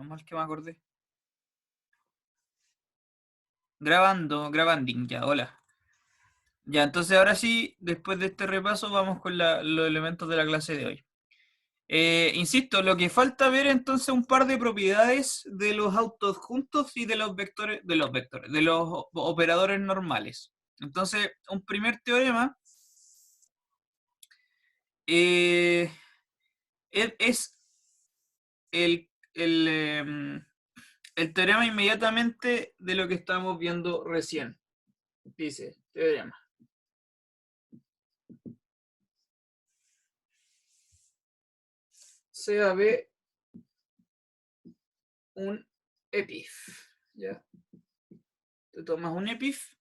mal que me acordé. Grabando, ya, hola. Ya, entonces ahora sí, después de este repaso, vamos con los elementos de la clase de hoy. Insisto, lo que falta ver entonces un par de propiedades de los autoadjuntos y de los vectores, de los operadores normales. Entonces, un primer teorema es el teorema inmediatamente de lo que estamos viendo recién. Dice, teorema. Sea B un EPIF. ¿Ya? Te tomas un EPIF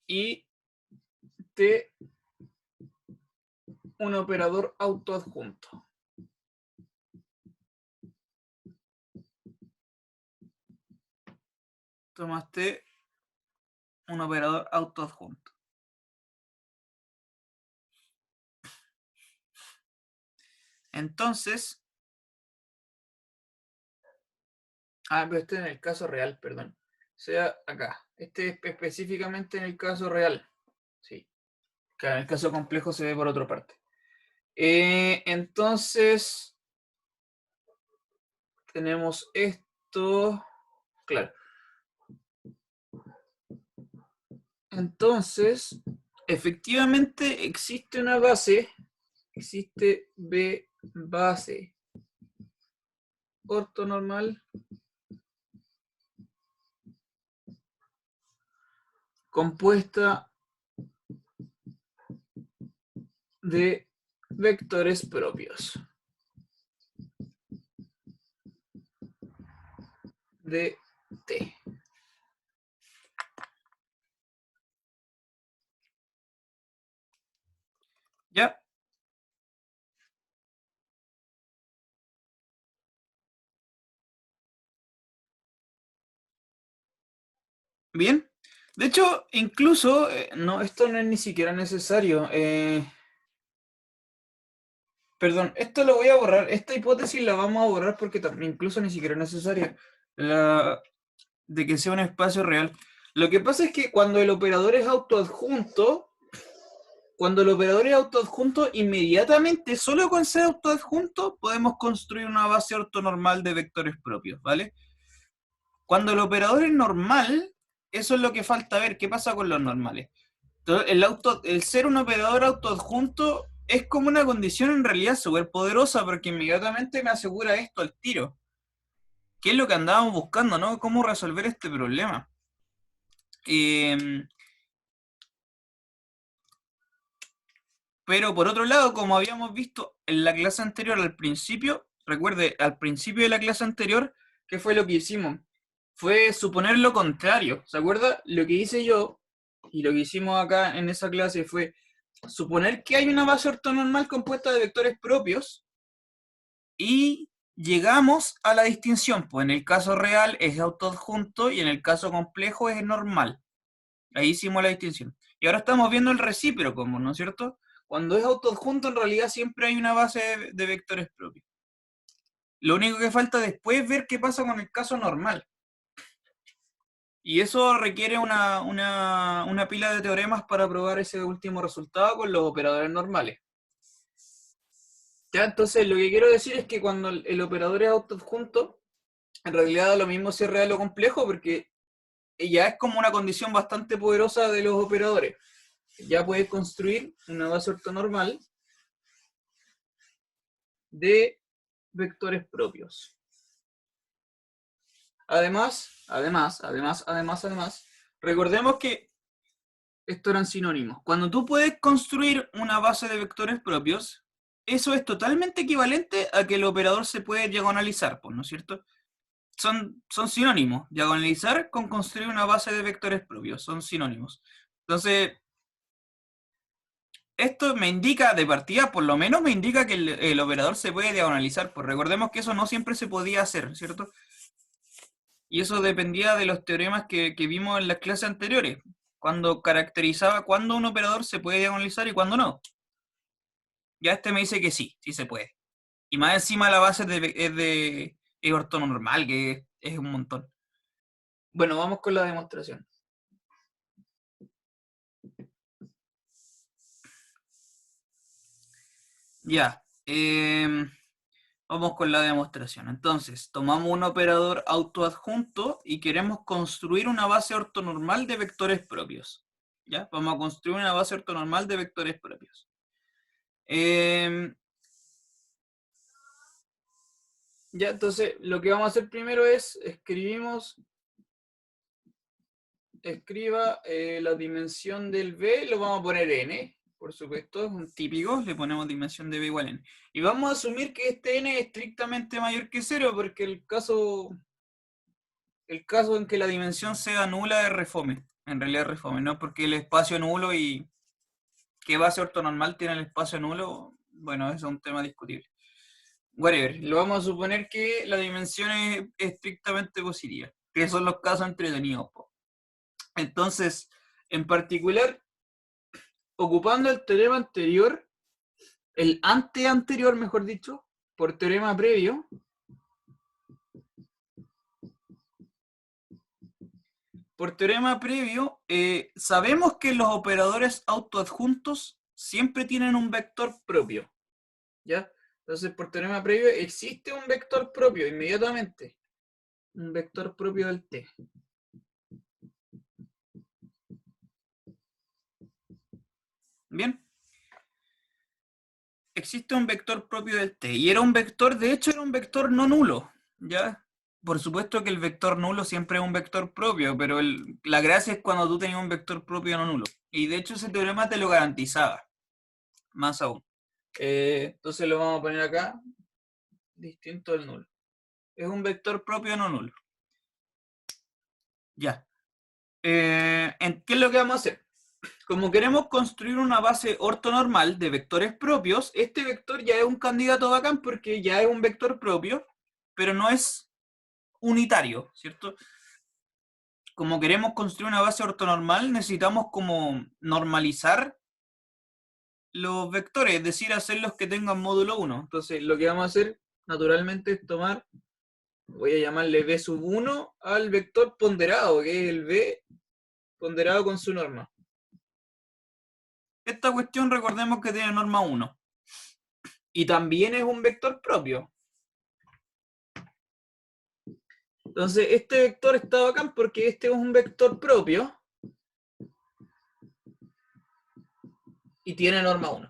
y te un operador autoadjunto. Tomaste un operador autoadjunto. Entonces, pero este en el caso real, perdón. O sea, acá. Este es específicamente en el caso real. Sí. Claro, en el caso complejo se ve por otra parte. Entonces, tenemos esto. Claro. Entonces, efectivamente existe una base. Existe B base ortonormal compuesta de vectores propios de T. ¿Ya? Bien. De hecho, incluso, no, esto no es ni siquiera necesario. Perdón, esto lo voy a borrar. Esta hipótesis la vamos a borrar porque incluso ni siquiera es necesaria. De que sea un espacio real. Lo que pasa es que cuando el operador es autoadjunto, inmediatamente, solo con ser autoadjunto, podemos construir una base ortonormal de vectores propios, ¿vale? Cuando el operador es normal, eso es lo que falta ver. ¿Qué pasa con los normales? Entonces, el ser un operador autoadjunto es como una condición en realidad súper poderosa porque inmediatamente me asegura esto al tiro. ¿Qué es lo que andábamos buscando, no? ¿Cómo resolver este problema? Pero por otro lado, como habíamos visto en la clase anterior al principio, recuerde, al principio de la clase anterior, ¿qué fue lo que hicimos? Fue suponer lo contrario. ¿Se acuerda? Lo que hice yo y lo que hicimos acá en esa clase fue suponer que hay una base ortonormal compuesta de vectores propios y llegamos a la distinción. Pues en el caso real es autoadjunto y en el caso complejo es normal. Ahí hicimos la distinción. Y ahora estamos viendo el recíproco, ¿no es cierto? Cuando es autoadjunto, en realidad siempre hay una base de vectores propios. Lo único que falta después es ver qué pasa con el caso normal. Y eso requiere una pila de teoremas para probar ese último resultado con los operadores normales. Ya, entonces lo que quiero decir es que cuando el operador es autoadjunto, en realidad da lo mismo si es real o complejo, porque ya es como una condición bastante poderosa de los operadores. Ya puedes construir una base ortonormal de vectores propios. Además, recordemos que estos eran sinónimos. Cuando tú puedes construir una base de vectores propios, eso es totalmente equivalente a que el operador se puede diagonalizar, ¿no es cierto? Son sinónimos. Diagonalizar con construir una base de vectores propios. Son sinónimos. Entonces, esto me indica, de partida, por lo menos me indica que el operador se puede diagonalizar. Pues recordemos que eso no siempre se podía hacer, ¿cierto? Y eso dependía de los teoremas que vimos en las clases anteriores, cuando caracterizaba cuándo un operador se puede diagonalizar y cuándo no. Ya este me dice que sí, sí se puede. Y más encima la base es de es ortonormal, que es un montón. Bueno, vamos con la demostración. Ya, vamos con la demostración. Entonces, tomamos un operador autoadjunto y queremos construir una base ortonormal de vectores propios. ¿Ya? Vamos a construir una base ortonormal de vectores propios. Ya, entonces, lo que vamos a hacer primero es, escriba la dimensión del B, lo vamos a poner n, por supuesto, es un típico, le ponemos dimensión de B igual a n. Y vamos a asumir que este n es estrictamente mayor que 0, porque el caso en que la dimensión sea nula es refome, en realidad es refome, ¿no? Porque el espacio nulo y qué base ortonormal tiene el espacio nulo, bueno, eso es un tema discutible. Whatever, lo vamos a suponer que la dimensión es estrictamente positiva, que son los casos entretenidos, po. Entonces, en particular, ocupando el teorema anterior, el anterior, mejor dicho, por teorema previo, sabemos que los operadores autoadjuntos siempre tienen un vector propio, ¿ya? Entonces, por teorema previo, existe un vector propio inmediatamente, un vector propio del T. Bien, existe un vector propio del T, y era un vector, de hecho era un vector no nulo, ¿ya? Por supuesto que el vector nulo siempre es un vector propio, pero la gracia es cuando tú tenías un vector propio no nulo. Y de hecho ese teorema te lo garantizaba, más aún. Entonces lo vamos a poner acá, distinto del nulo. Es un vector propio no nulo. Ya. ¿Qué es lo que vamos a hacer? Como queremos construir una base ortonormal de vectores propios, este vector ya es un candidato bacán porque ya es un vector propio, pero no es unitario, ¿cierto? Como queremos construir una base ortonormal, necesitamos como normalizar los vectores, es decir, hacerlos que tengan módulo 1. Entonces, lo que vamos a hacer, naturalmente, es tomar, voy a llamarle B sub 1 al vector ponderado, que es el B ponderado con su norma. Esta cuestión, recordemos que tiene norma 1. Y también es un vector propio. Entonces, este vector está bacán porque este es un vector propio y tiene norma 1.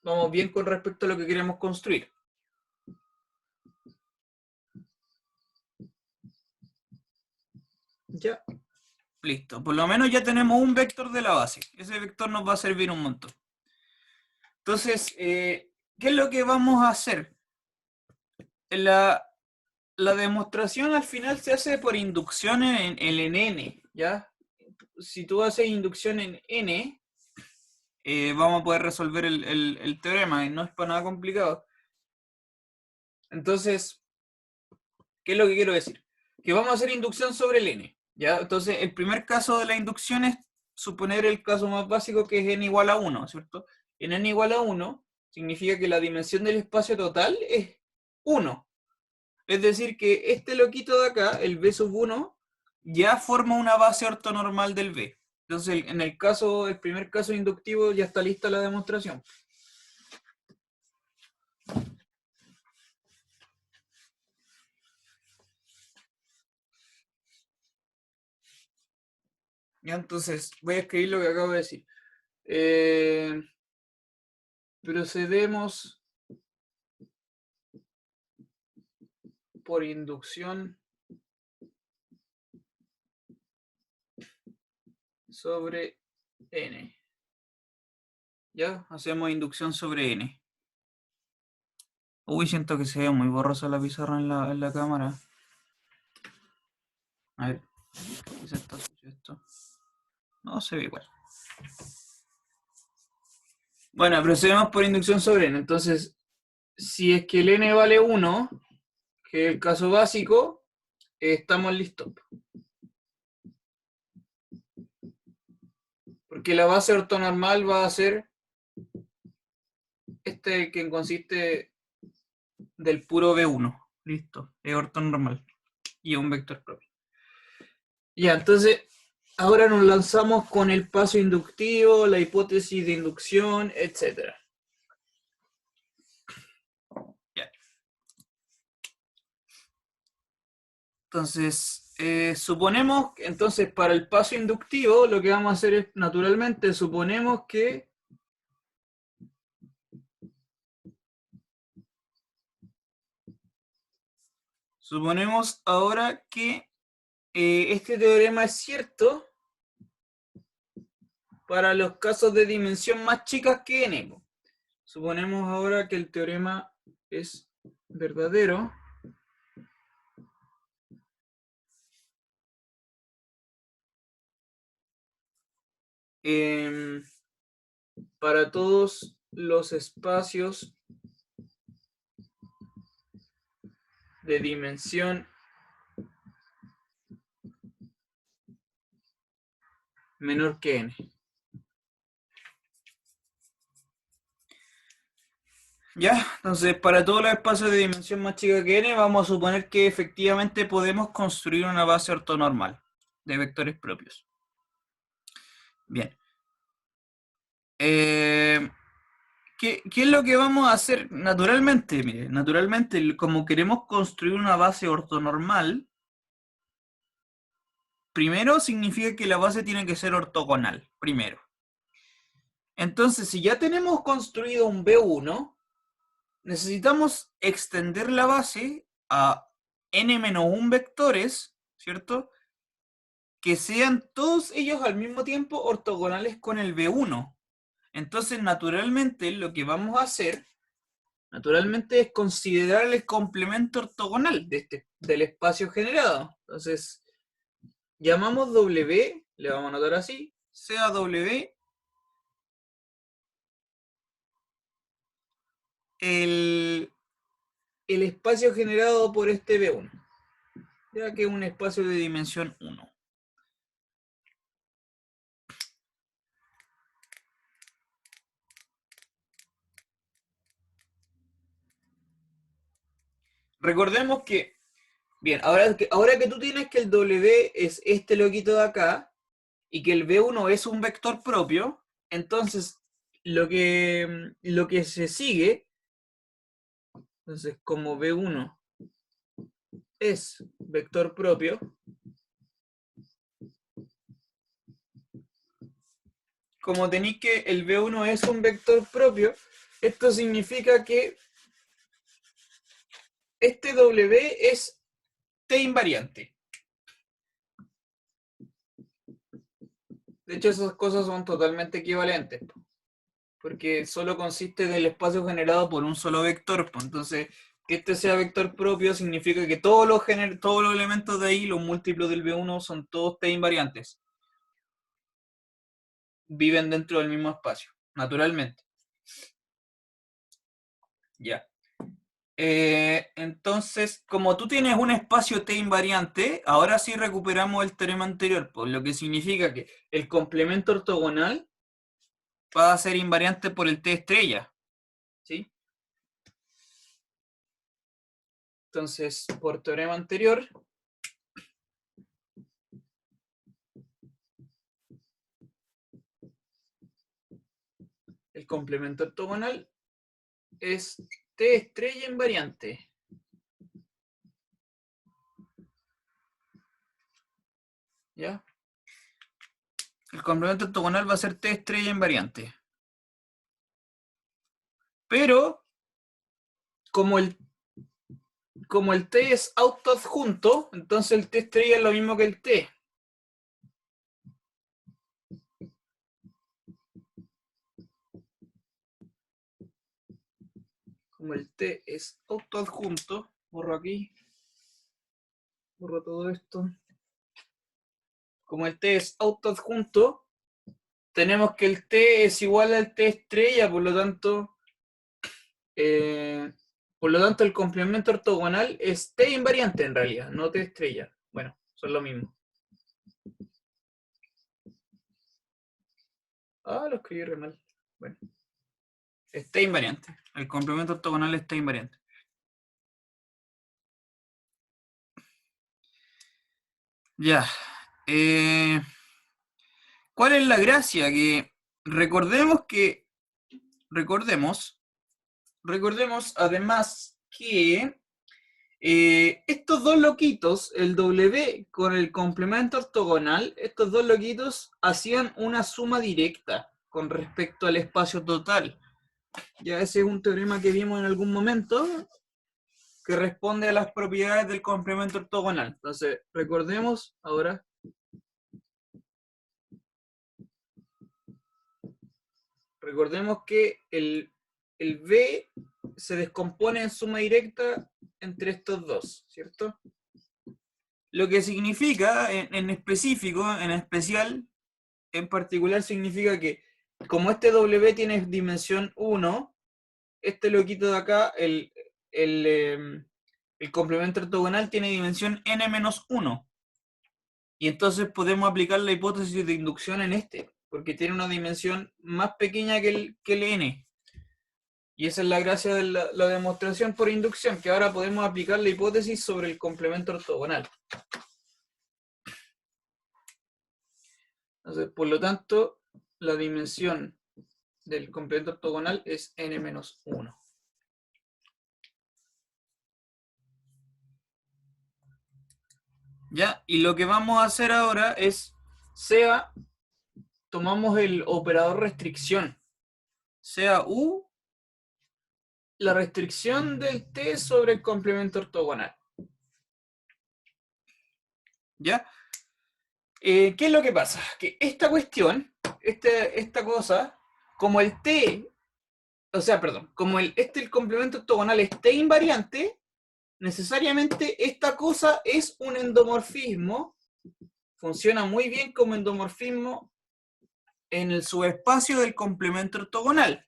Vamos bien con respecto a lo que queremos construir. Ya. Listo. Por lo menos ya tenemos un vector de la base. Ese vector nos va a servir un montón. Entonces, ¿qué es lo que vamos a hacer? La demostración al final se hace por inducción en n, ¿ya? Si tú haces inducción en n, vamos a poder resolver el teorema, y no es para nada complicado. Entonces, ¿qué es lo que quiero decir? Que vamos a hacer inducción sobre el n, ¿ya? Entonces, el primer caso de la inducción es suponer el caso más básico, que es n igual a 1, ¿cierto? En n igual a 1 significa que la dimensión del espacio total es 1. Es decir, que este loquito de acá, el B sub 1, ya forma una base ortonormal del B. Entonces, en el primer caso inductivo, ya está lista la demostración. Ya, entonces, voy a escribir lo que acabo de decir. Procedemos por inducción sobre n. ¿Ya? Hacemos inducción sobre n. Uy, siento que se ve muy borrosa la pizarra en la cámara. A ver, ¿qué es esto? No, se ve igual. Bueno, procedemos por inducción sobre n. Entonces, si es que el n vale 1, que es el caso básico, estamos listos. Porque la base ortonormal va a ser que consiste del puro B1. Listo, es ortonormal. Y es un vector propio. Ya, entonces, ahora nos lanzamos con el paso inductivo, la hipótesis de inducción, etc. Ya. Entonces, suponemos, entonces, para el paso inductivo, lo que vamos a hacer es, naturalmente, suponemos ahora que este teorema es cierto para los casos de dimensión más chicas que n. Suponemos ahora que el teorema es verdadero para todos los espacios de dimensión menor que n. Ya, entonces para todos los espacios de dimensión más chica que n, vamos a suponer que efectivamente podemos construir una base ortonormal de vectores propios. Bien. ¿Qué es lo que vamos a hacer naturalmente? Mire, naturalmente, como queremos construir una base ortonormal, primero significa que la base tiene que ser ortogonal, primero. Entonces, si ya tenemos construido un B1, necesitamos extender la base a n-1 vectores, ¿cierto? Que sean todos ellos al mismo tiempo ortogonales con el B1. Entonces, naturalmente, lo que vamos a hacer, naturalmente, es considerar el complemento ortogonal del espacio generado. Entonces, llamamos W, le vamos a anotar así, sea W el espacio generado por este B1, ya que es un espacio de dimensión 1. Recordemos que, bien, ahora que tú tienes que el W es este loquito de acá y que el B1 es un vector propio, entonces lo que se sigue, entonces como B1 es vector propio, como tenéis que el B1 es un vector propio, esto significa que este W es T invariante. De hecho, esas cosas son totalmente equivalentes, porque solo consiste del espacio generado por un solo vector. Entonces, que este sea vector propio significa que todos los elementos de ahí, los múltiplos del B1, son todos T invariantes. Viven dentro del mismo espacio, naturalmente. Ya. Entonces, como tú tienes un espacio T invariante, ahora sí recuperamos el teorema anterior, por lo que significa que el complemento ortogonal va a ser invariante por el T estrella. ¿Sí? Entonces, por teorema anterior, el complemento ortogonal es T estrella invariante. ¿Ya? El complemento ortogonal va a ser T estrella invariante. Pero, como el, como el T es autoadjunto, entonces el T estrella es lo mismo que el T. Como el T es autoadjunto, borro aquí, borro todo esto. Como el T es autoadjunto, tenemos que el T es igual al T estrella, por lo tanto el complemento ortogonal es T invariante en realidad, no T estrella. Bueno, son lo mismo. Ah, lo escribí re mal. Bueno, es T invariante. El complemento ortogonal es T invariante. Ya. ¿Cuál es la gracia? Que recordemos que, recordemos, recordemos además que estos dos loquitos, el W con el complemento ortogonal, estos dos loquitos hacían una suma directa con respecto al espacio total. Ya ese es un teorema que vimos en algún momento que responde a las propiedades del complemento ortogonal. Entonces, recordemos ahora, recordemos que el V se descompone en suma directa entre estos dos, ¿cierto? Lo que significa en específico, en especial, en particular significa que como este W tiene dimensión 1, este loquito de acá, el complemento ortogonal tiene dimensión n-1. Y entonces podemos aplicar la hipótesis de inducción en este, porque tiene una dimensión más pequeña que el n. Y esa es la gracia de la demostración por inducción, que ahora podemos aplicar la hipótesis sobre el complemento ortogonal. Entonces, por lo tanto, la dimensión del complemento ortogonal es n-1. ¿Ya? Y lo que vamos a hacer ahora es, sea, tomamos el operador restricción, sea U, la restricción del T sobre el complemento ortogonal. ¿Ya? ¿Qué es lo que pasa? Que esta cuestión, esta cosa, como el T, o sea, perdón, como el complemento ortogonal es T invariante, necesariamente esta cosa es un endomorfismo, funciona muy bien como endomorfismo en el subespacio del complemento ortogonal.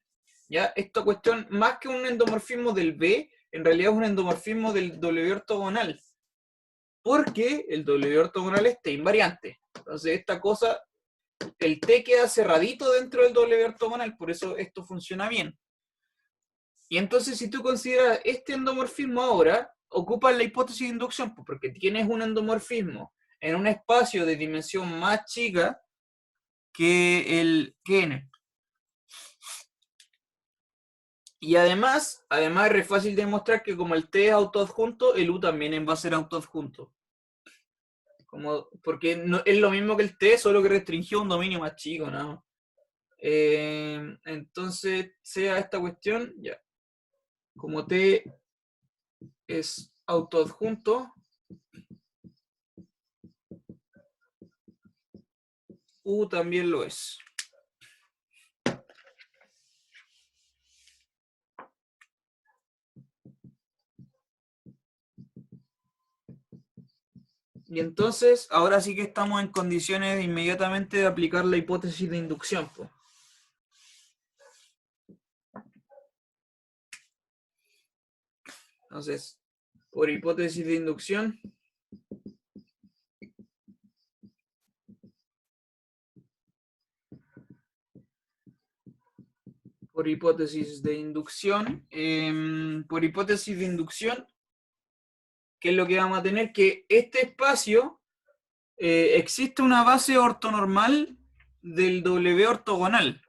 ¿Ya? Esta cuestión, más que un endomorfismo del B, en realidad es un endomorfismo del W ortogonal, porque el W ortogonal es T invariante. Entonces esta cosa, el T queda cerradito dentro del W ortogonal, por eso esto funciona bien. Y entonces si tú consideras este endomorfismo ahora, ocupas la hipótesis de inducción, porque tienes un endomorfismo en un espacio de dimensión más chica que el que n. Y además es re fácil de demostrar que como el T es autoadjunto, el U también va a ser autoadjunto. Porque no, es lo mismo que el T, solo que restringió un dominio más chico, ¿no? Entonces, sea esta cuestión, ya. Como T es autoadjunto, U también lo es. Y entonces, ahora sí que estamos en condiciones de inmediatamente de aplicar la hipótesis de inducción, pues. Entonces, por hipótesis de inducción, por hipótesis de inducción, ¿qué es lo que vamos a tener? Que este espacio existe una base ortonormal del W ortogonal.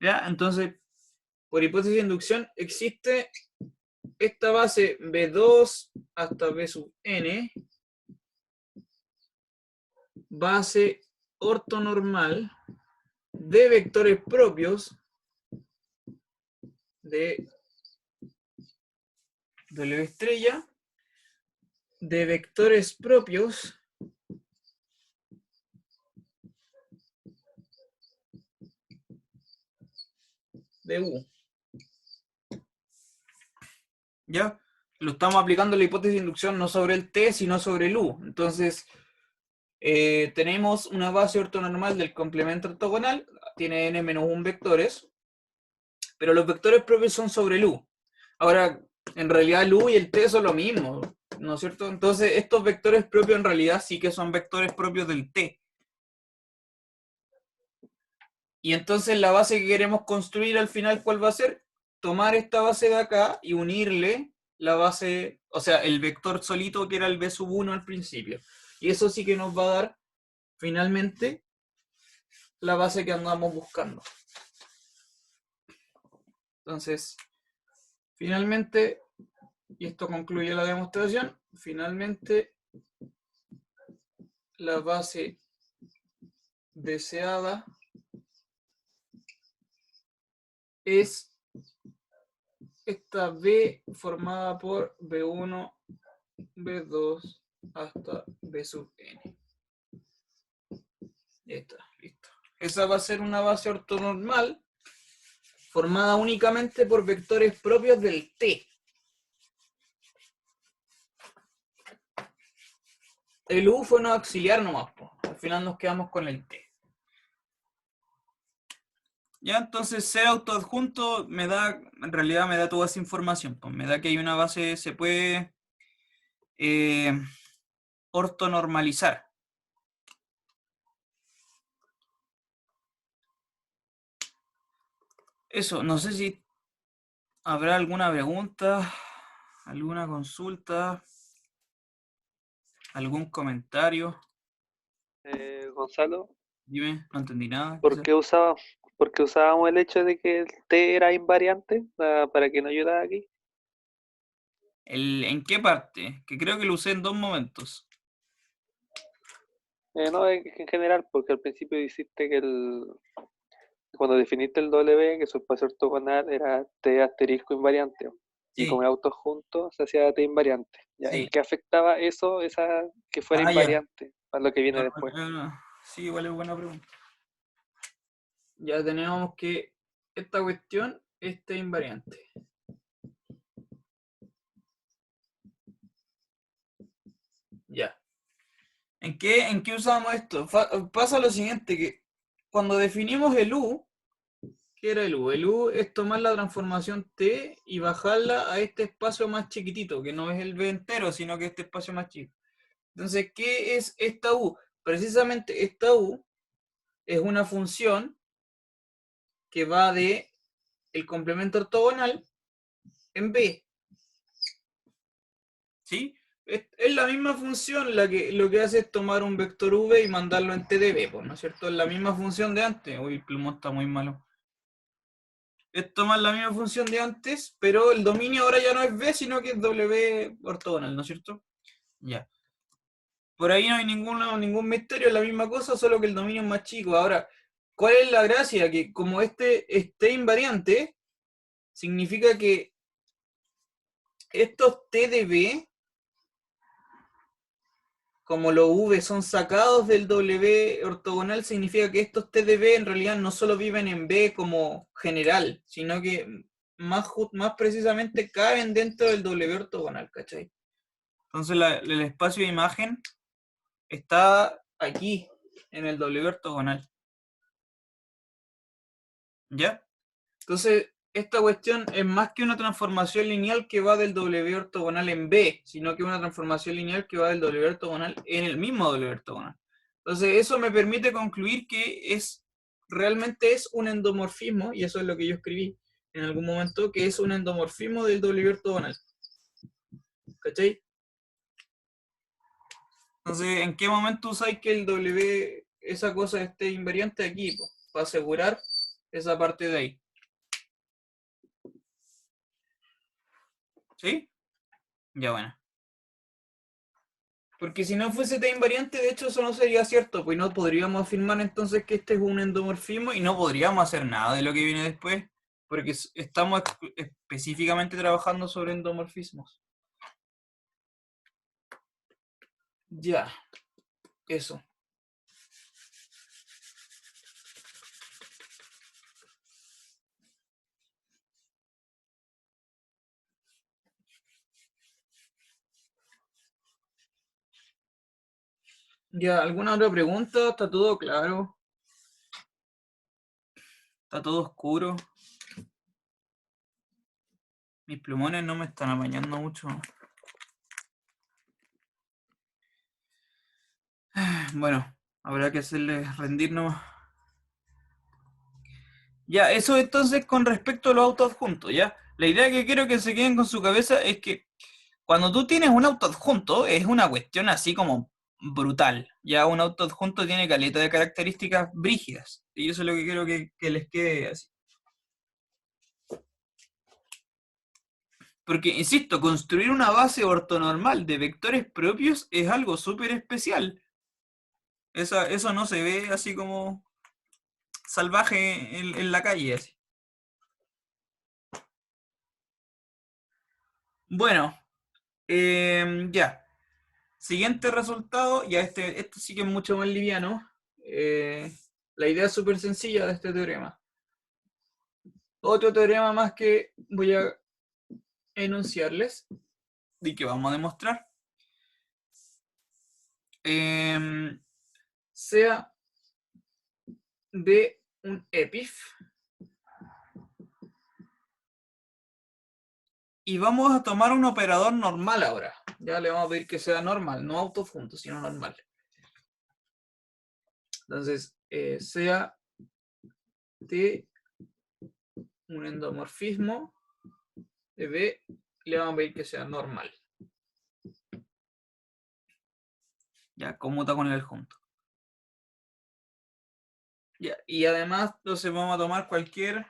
¿Ya? Entonces, por hipótesis de inducción, existe esta base B2 hasta B sub n, base ortonormal de vectores propios de W estrella, de vectores propios de U. ¿Ya? Lo estamos aplicando la hipótesis de inducción no sobre el T, sino sobre el U. Entonces, tenemos una base ortonormal del complemento ortogonal, tiene n-1 vectores, pero los vectores propios son sobre el U. Ahora, en realidad el U y el T son lo mismo, ¿no es cierto? Entonces, estos vectores propios en realidad sí que son vectores propios del T. Y entonces la base que queremos construir al final, ¿cuál va a ser? Tomar esta base de acá y unirle la base, o sea, el vector solito que era el b sub 1 al principio. Y eso sí que nos va a dar finalmente la base que andamos buscando. Entonces, finalmente, y esto concluye la demostración, finalmente la base deseada es esta B formada por B1, B2 hasta B sub n. Ya está, listo. Esa va a ser una base ortonormal formada únicamente por vectores propios del T. El U fue un auxiliar nomás, po. Al final nos quedamos con el T. Ya, entonces ser autoadjunto me da, en realidad me da toda esa información, pues me da que hay una base, se puede ortonormalizar. Eso, no sé si habrá alguna pregunta, alguna consulta, algún comentario. Gonzalo, Dime, no entendí nada. ¿por qué por qué usábamos el hecho de que el T era invariante para que no ayudara aquí? ¿En qué parte? Que creo que lo usé en dos momentos. No, en general, porque al principio dijiste que cuando definiste el W, que su espacio ortogonal era T asterisco invariante. Y Sí, como es autojunto, se hacía T invariante. ¿Ya? ¿En sí. qué afectaba eso, que fuera Ah, ya. invariante, a lo que viene después? Sí, igual es buena pregunta. Ya tenemos que esta cuestión, este invariante. Ya. ¿En qué usamos esto? Pasa lo siguiente, que cuando definimos el U, ¿qué era el U? El U es tomar la transformación T y bajarla a este espacio más chiquitito, que no es el B entero, sino que este espacio más chico. Entonces, ¿qué es esta U? Precisamente esta U es una función que va de el complemento ortogonal en B. ¿Sí? Es la misma función lo que hace es tomar un vector V y mandarlo en T de B, ¿no es cierto? Es la misma función de antes. Uy, el plumón está muy malo. Es tomar la misma función de antes, pero el dominio ahora ya no es B, sino que es W ortogonal, ¿no es cierto? Ya. Por ahí no hay ningún misterio, es la misma cosa, solo que el dominio es más chico. Ahora, ¿cuál es la gracia? Que como este esté invariante, significa que estos T de B, como los V son sacados del W ortogonal, significa que estos T de B en realidad no solo viven en B como general, sino que más precisamente caben dentro del W ortogonal, ¿cachai? Entonces el espacio de imagen está aquí, en el W ortogonal. ¿Ya? Entonces, esta cuestión es más que una transformación lineal que va del W ortogonal en B, sino que una transformación lineal que va del W ortogonal en el mismo W ortogonal. Entonces, eso me permite concluir que realmente es un endomorfismo, y eso es lo que yo escribí en algún momento, que es un endomorfismo del W ortogonal. ¿Cachai? Entonces, ¿en qué momento usáis que el W, esa cosa esté invariante aquí? Po, para asegurar esa parte de ahí. ¿Sí? Ya bueno. Porque si no fuese T invariante, de hecho eso no sería cierto, pues no podríamos afirmar entonces que este es un endomorfismo y no podríamos hacer nada de lo que viene después, porque estamos específicamente trabajando sobre endomorfismos. Ya, eso. Ya, ¿alguna otra pregunta? ¿Está todo claro? ¿Está todo oscuro? Mis plumones no me están apañando mucho. Bueno, habrá que hacerles rendirnos. Ya, eso entonces con respecto a los autoadjuntos, ¿ya? La idea que quiero que se queden con su cabeza es que cuando tú tienes un auto adjunto, es una cuestión así como brutal. Ya un auto adjunto tiene caleta de características brígidas. Y eso es lo que quiero que les quede así. Porque, insisto, construir una base ortonormal de vectores propios es algo súper especial. Eso no se ve así como salvaje en la calle. Así. Bueno, ya. Siguiente resultado, ya este sí que es mucho más liviano. La idea es súper sencilla de este teorema. Otro teorema más que voy a enunciarles y que vamos a demostrar. Sea de un EPIF. Y vamos a tomar un operador normal ahora. Ya le vamos a pedir que sea normal, no autofunto, sino normal. Entonces, sea de un endomorfismo de B, le vamos a pedir que sea normal. Ya, conmuta con el junto. Ya, y además, entonces vamos a tomar cualquier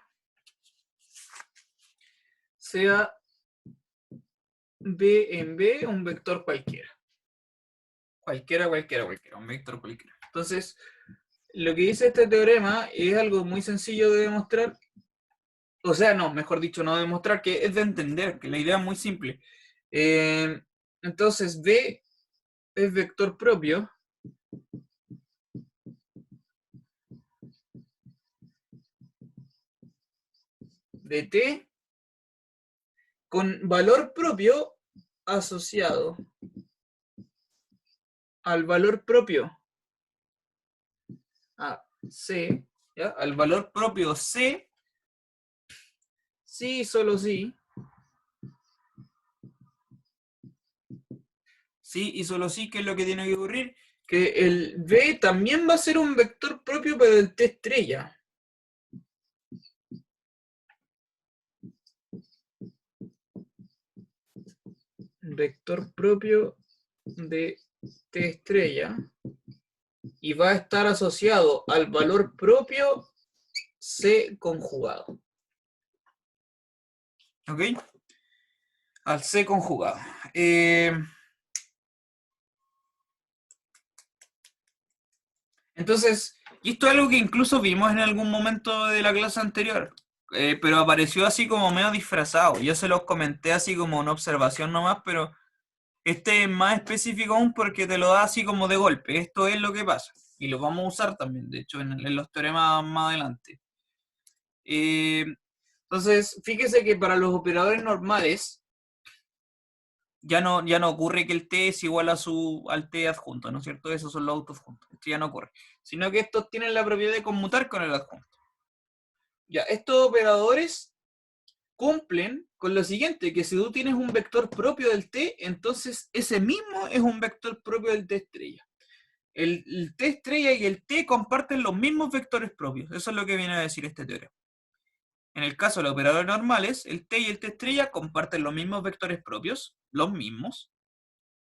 sea B en B, un vector cualquiera. Cualquiera, un vector cualquiera. Entonces, lo que dice este teorema es algo muy sencillo de demostrar. O sea, no, mejor dicho, no de demostrar, que es de entender, que la idea es muy simple. Entonces, B es vector propio de T con valor propio asociado al valor propio a C, ¿ya? Al valor propio C, sí, solo sí, sí y solo sí, ¿qué es lo que tiene que ocurrir? Que el B también va a ser un vector propio, pero del T estrella. Vector propio de T estrella. Y va a estar asociado al valor propio C conjugado. ¿Ok? Al C conjugado. Entonces, y esto es algo que incluso vimos en algún momento de la clase anterior, pero apareció así como medio disfrazado. Yo se los comenté así como una observación nomás, pero este es más específico aún porque te lo da así como de golpe. Esto es lo que pasa. Y lo vamos a usar también, de hecho, en los teoremas más adelante. Entonces, fíjese que para los operadores normales ya no ocurre que el T es igual al T adjunto, ¿no es cierto? Esos son los autos juntos. Esto ya no ocurre. Sino que estos tienen la propiedad de conmutar con el adjunto. Ya, estos operadores cumplen con lo siguiente, que si tú tienes un vector propio del T, entonces ese mismo es un vector propio del T estrella. El T estrella y el T comparten los mismos vectores propios. Eso es lo que viene a decir este teorema. En el caso de los operadores normales, el T y el T estrella comparten los mismos vectores propios, los mismos,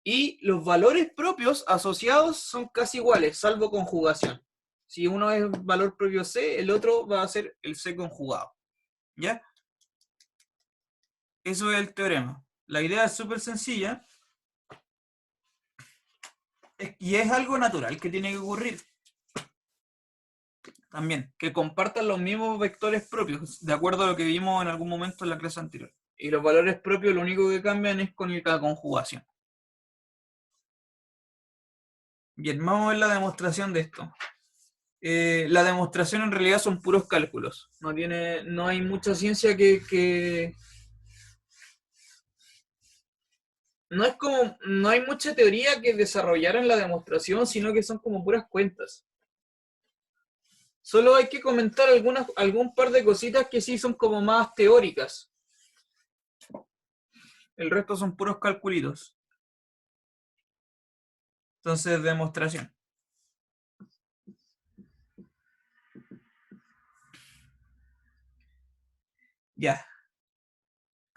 y los valores propios asociados son casi iguales, salvo conjugación. Si uno es valor propio C, el otro va a ser el C conjugado. ¿Ya? Eso es el teorema. La idea es súper sencilla y es algo natural que tiene que ocurrir. También, que compartan los mismos vectores propios, de acuerdo a lo que vimos en algún momento en la clase anterior. Y los valores propios lo único que cambian es con la conjugación. Bien, vamos a ver la demostración de esto. La demostración en realidad son puros cálculos. No hay mucha ciencia no hay mucha teoría que desarrollar en la demostración, sino que son como puras cuentas. Solo hay que comentar algún par de cositas que sí son como más teóricas. El resto son puros calculitos. Entonces, demostración. Ya.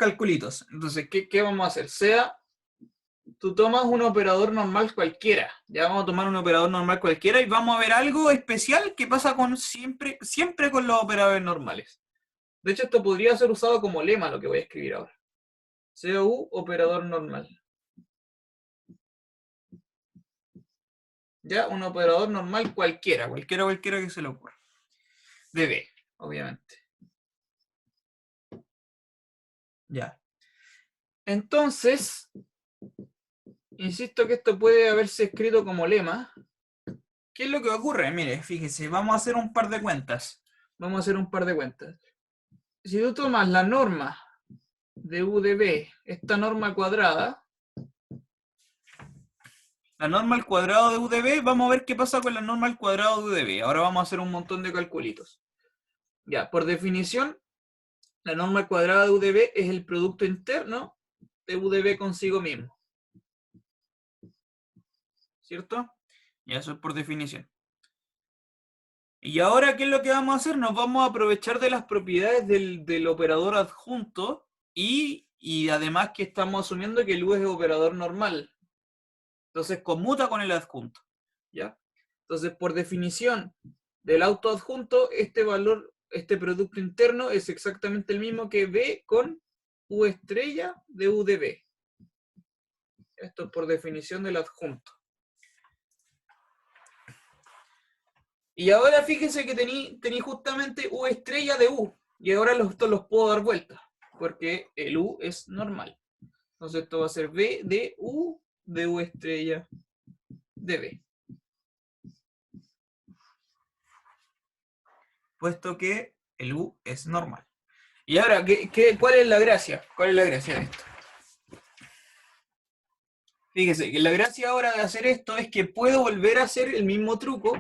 calculitos. Entonces, ¿qué vamos a hacer? Tú tomas un operador normal cualquiera. Ya vamos a tomar un operador normal cualquiera y vamos a ver algo especial que pasa con siempre con los operadores normales. De hecho, esto podría ser usado como lema, lo que voy a escribir ahora. COU, operador normal. Ya, un operador normal cualquiera que se le ocurra. De B, obviamente. Ya. Entonces, insisto que esto puede haberse escrito como lema. ¿Qué es lo que ocurre? Mire, fíjese, vamos a hacer un par de cuentas. Vamos a hacer un par de cuentas. Si tú tomas la norma de U de B, esta norma cuadrada, la norma al cuadrado de U de B, vamos a ver qué pasa con la norma al cuadrado de U de B. Ahora vamos a hacer un montón de calculitos. Ya, por definición, la norma al cuadrado de U de B es el producto interno de U de B consigo mismo. ¿Cierto? Y eso es por definición. Y ahora, ¿qué es lo que vamos a hacer? Nos vamos a aprovechar de las propiedades del operador adjunto y además que estamos asumiendo que el U es operador normal. Entonces conmuta con el adjunto. ¿Ya? Entonces, por definición del autoadjunto, este valor, este producto interno es exactamente el mismo que B con U estrella de U de B. Esto es por definición del adjunto. Y ahora fíjense que tení justamente U estrella de U. Y ahora estos los puedo dar vuelta. Porque el U es normal. Entonces esto va a ser B de U estrella de B. Puesto que el U es normal. Y ahora, ¿cuál es la gracia? ¿Cuál es la gracia de esto? Fíjese que la gracia ahora de hacer esto es que puedo volver a hacer el mismo truco,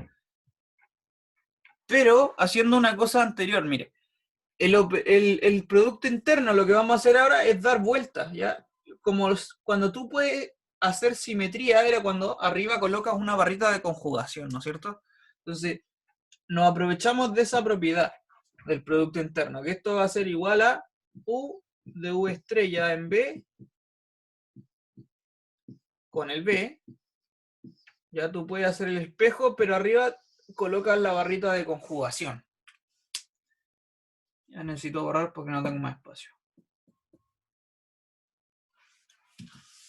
pero haciendo una cosa anterior. Mire, el producto interno, lo que vamos a hacer ahora es dar vueltas, ¿ya? Como cuando tú puedes hacer simetría, era cuando arriba colocas una barrita de conjugación, ¿no es cierto? Entonces, nos aprovechamos de esa propiedad del producto interno, que esto va a ser igual a U de U estrella en B con el B. Ya tú puedes hacer el espejo, pero arriba colocas la barrita de conjugación. Ya necesito borrar porque no tengo más espacio.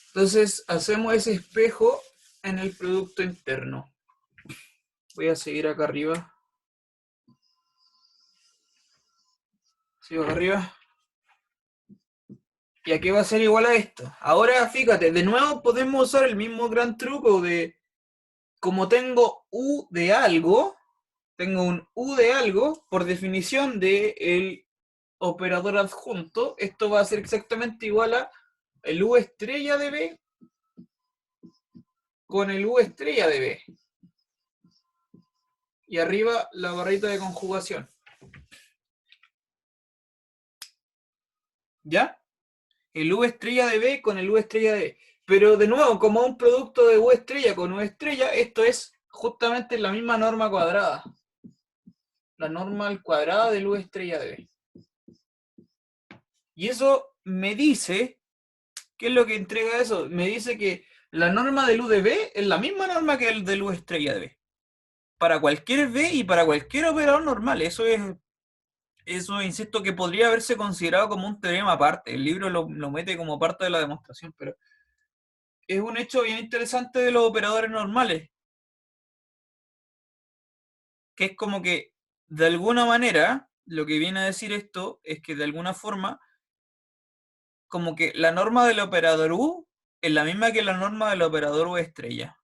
Entonces hacemos ese espejo en el producto interno. Voy a seguir acá arriba. Sigo acá arriba. Y aquí va a ser igual a esto. Ahora fíjate, de nuevo podemos usar el mismo gran truco de, como tengo U de algo, tengo un U de algo, por definición del operador adjunto, esto va a ser exactamente igual a el U estrella de B con el U estrella de B. Y arriba la barrita de conjugación. ¿Ya? El U estrella de B con el U estrella de B. Pero de nuevo, como un producto de U estrella con U estrella, esto es justamente la misma norma cuadrada. La norma al cuadrado del U estrella de B. Y eso me dice, ¿qué es lo que entrega eso? Me dice que la norma del U de B es la misma norma que el del U estrella de B. Para cualquier B y para cualquier operador normal. Eso, insisto, que podría haberse considerado como un teorema aparte. El libro lo mete como parte de la demostración, pero es un hecho bien interesante de los operadores normales, que es como que, de alguna manera, lo que viene a decir esto es que de alguna forma, como que la norma del operador U es la misma que la norma del operador U estrella,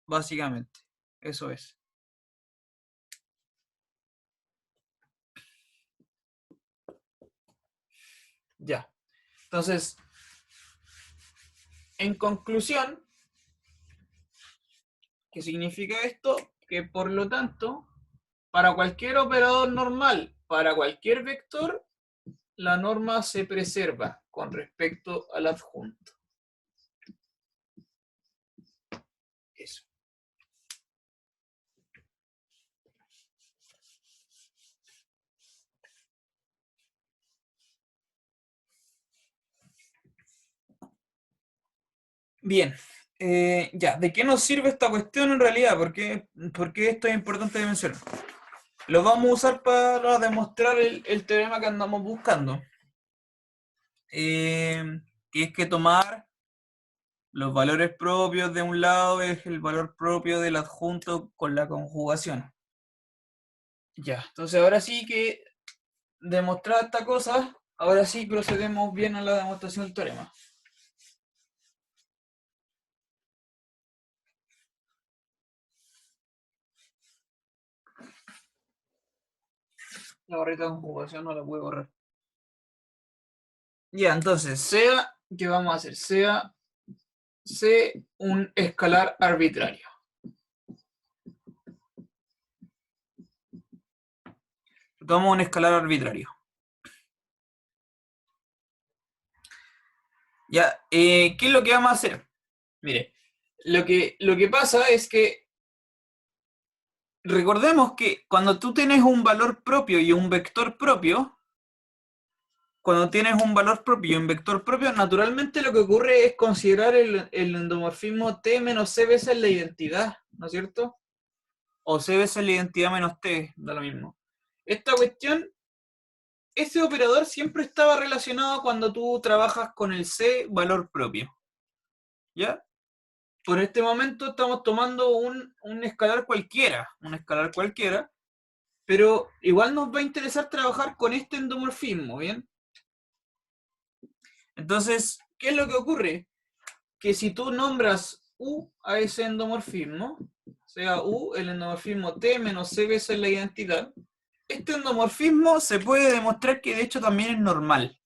básicamente. Eso es. Ya. Entonces, en conclusión, ¿qué significa esto? Que por lo tanto, para cualquier operador normal, para cualquier vector, la norma se preserva con respecto al adjunto. Eso. Bien, ya, ¿de qué nos sirve esta cuestión en realidad? ¿Por qué esto es importante de mencionar? Lo vamos a usar para demostrar el teorema que andamos buscando. Que es que tomar los valores propios de un lado es el valor propio del adjunto con la conjugación. Ya, entonces ahora sí que demostrada esta cosa, ahora sí procedemos bien a la demostración del teorema. La barrita de conjugación no la puedo borrar. Ya, entonces, sea, ¿qué vamos a hacer? Sea C un escalar arbitrario. Tomamos un escalar arbitrario. Ya, ¿qué es lo que vamos a hacer? Mire, lo que pasa es que recordemos que cuando tú tienes un valor propio y un vector propio, cuando tienes un valor propio y un vector propio, naturalmente lo que ocurre es considerar el endomorfismo T menos C veces la identidad, ¿no es cierto? O C veces la identidad menos T, da lo mismo. Esta cuestión, ese operador siempre estaba relacionado cuando tú trabajas con el C valor propio. ¿Ya? Por este momento estamos tomando un escalar cualquiera, pero igual nos va a interesar trabajar con este endomorfismo, ¿bien? Entonces, ¿qué es lo que ocurre? Que si tú nombras U a ese endomorfismo, sea U, el endomorfismo T menos C veces la identidad, este endomorfismo se puede demostrar que de hecho también es normal.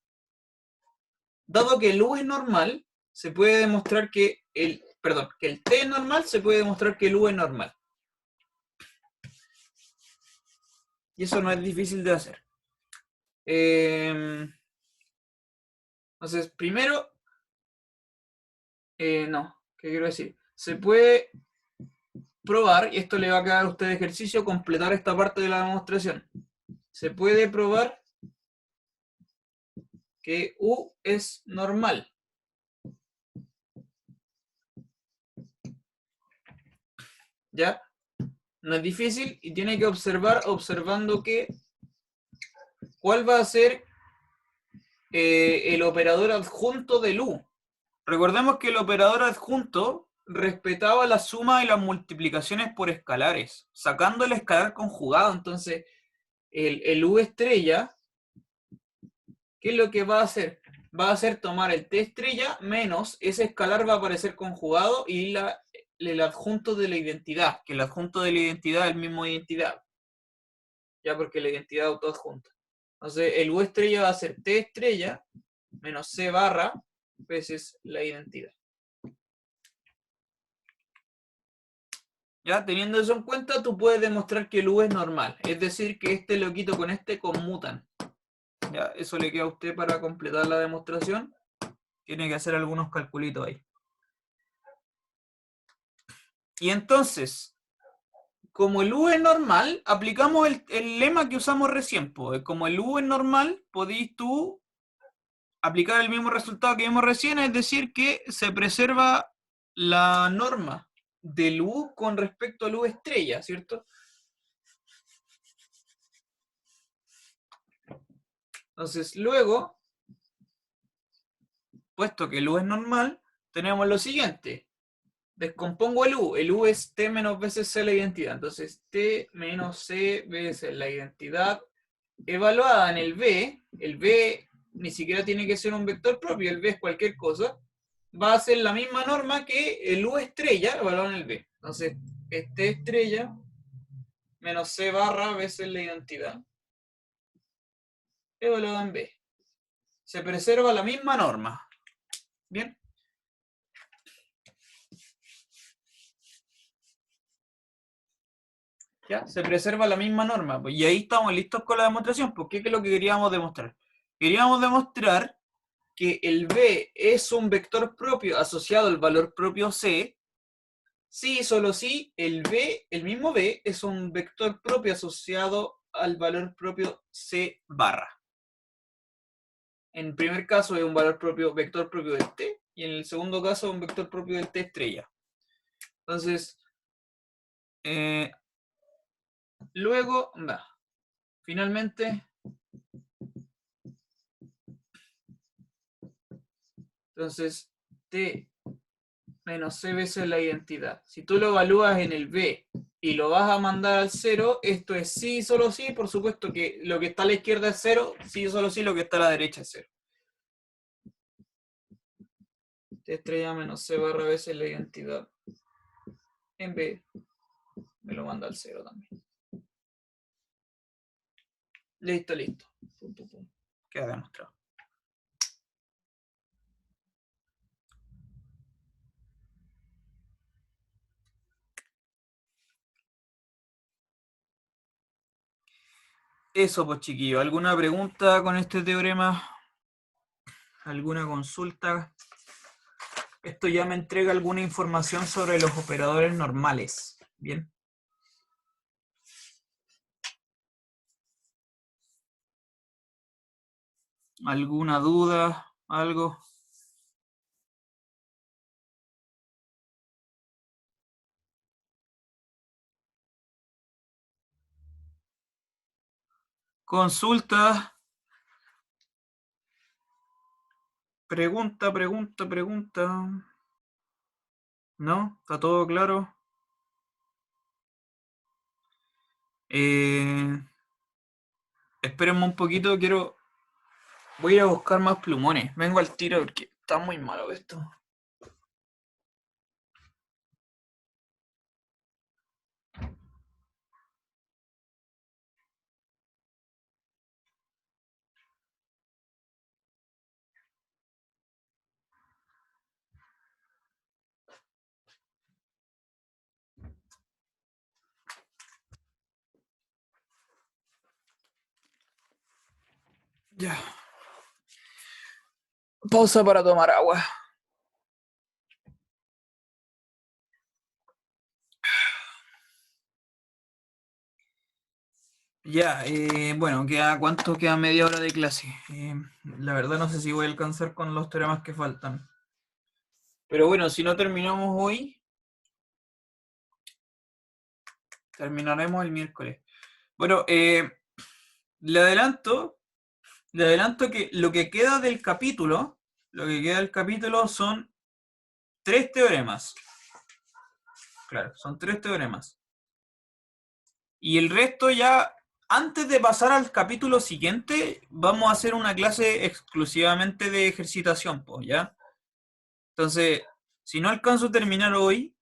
Dado que el U es normal, se puede demostrar que el T es normal, se puede demostrar que el U es normal. Y eso no es difícil de hacer. Entonces, primero, no, ¿qué quiero decir? Se puede probar, y esto le va a quedar a usted de ejercicio, completar esta parte de la demostración. Se puede probar que U es normal. ¿Ya? No es difícil y tiene que observar observando que cuál va a ser el operador adjunto del U. Recordemos que el operador adjunto respetaba la suma y las multiplicaciones por escalares, sacando el escalar conjugado. Entonces, el U estrella, ¿qué es lo que va a hacer? Va a hacer tomar el T estrella menos ese escalar va a aparecer conjugado y el adjunto de la identidad, que el adjunto de la identidad es el mismo identidad. Ya porque la identidad autoadjunta. Entonces, el U estrella va a ser T estrella menos C barra veces la identidad. Ya, teniendo eso en cuenta, tú puedes demostrar que el U es normal. Es decir, que este loquito con este conmutan. Ya, eso le queda a usted para completar la demostración. Tiene que hacer algunos calculitos ahí. Y entonces, como el U es normal, aplicamos el lema que usamos recién. Como el U es normal, podéis tú aplicar el mismo resultado que vimos recién, es decir, que se preserva la norma del U con respecto al U estrella, ¿cierto? Entonces, luego, puesto que el U es normal, tenemos lo siguiente. Descompongo el U. El U es T menos veces C la identidad. Entonces, T menos C veces la identidad evaluada en el B ni siquiera tiene que ser un vector propio, el B es cualquier cosa, va a ser la misma norma que el U estrella evaluado en el B. Entonces, es T estrella menos C barra veces la identidad evaluada en B. Se preserva la misma norma. ¿Bien? ¿Ya? Se preserva la misma norma. Y ahí estamos listos con la demostración. ¿Por qué es lo que queríamos demostrar? Queríamos demostrar que el B es un vector propio asociado al valor propio C, si solo si el B, el mismo B, es un vector propio asociado al valor propio C barra. En primer caso es un valor propio, vector propio de T, y en el segundo caso un vector propio del T estrella. Entonces, luego, finalmente, entonces, T menos C veces la identidad. Si tú lo evalúas en el B y lo vas a mandar al 0, esto es sí, solo sí, por supuesto que lo que está a la izquierda es 0, sí, solo sí, lo que está a la derecha es 0. T estrella menos C barra veces la identidad. En B me lo manda al 0 también. Listo, listo. Pum, pum, pum. Queda demostrado. Eso, pues chiquillo. ¿Alguna pregunta con este teorema? ¿Alguna consulta? Esto ya me entrega alguna información sobre los operadores normales. Bien. ¿Alguna duda? ¿Algo? Consulta. Pregunta, pregunta, pregunta. ¿No? ¿Está todo claro? Espérenme un poquito, voy a ir a buscar más plumones. Vengo al tiro porque está muy malo esto. Ya. Pausa para tomar agua. Ya, bueno, ¿cuánto queda? Media hora de clase. La verdad no sé si voy a alcanzar con los teoremas que faltan. Pero bueno, si no terminamos hoy, terminaremos el miércoles. Bueno, le adelanto que lo que queda del capítulo, son 3 teoremas. Claro, son 3 teoremas. Y el resto ya, antes de pasar al capítulo siguiente, vamos a hacer una clase exclusivamente de ejercitación, pues, ¿ya? Entonces, si no alcanzo a terminar hoy,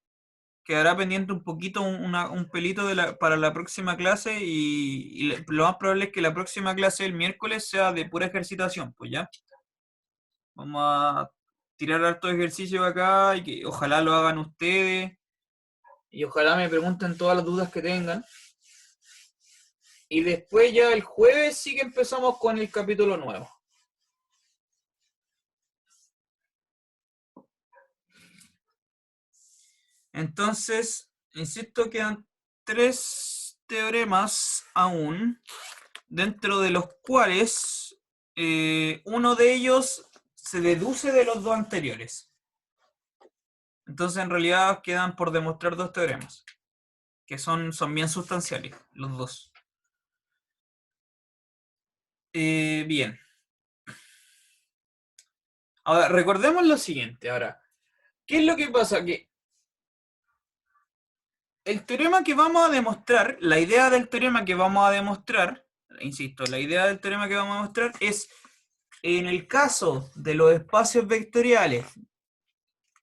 quedará pendiente un poquito, un pelito para la próxima clase y lo más probable es que la próxima clase el miércoles sea de pura ejercitación, pues, ¿ya? Vamos a tirar hartos ejercicios acá y que ojalá lo hagan ustedes y ojalá me pregunten todas las dudas que tengan. Y después ya el jueves sí que empezamos con el capítulo nuevo. Entonces, insisto, quedan 3 teoremas aún, dentro de los cuales uno de ellos se deduce de los 2 anteriores. Entonces, en realidad quedan por demostrar 2 teoremas, que son bien sustanciales, los 2. Bien. Ahora, recordemos lo siguiente. Ahora, ¿qué es lo que pasa? Que el teorema que vamos a demostrar, la idea del teorema que vamos a demostrar, insisto, la idea del teorema que vamos a demostrar es, en el caso de los espacios vectoriales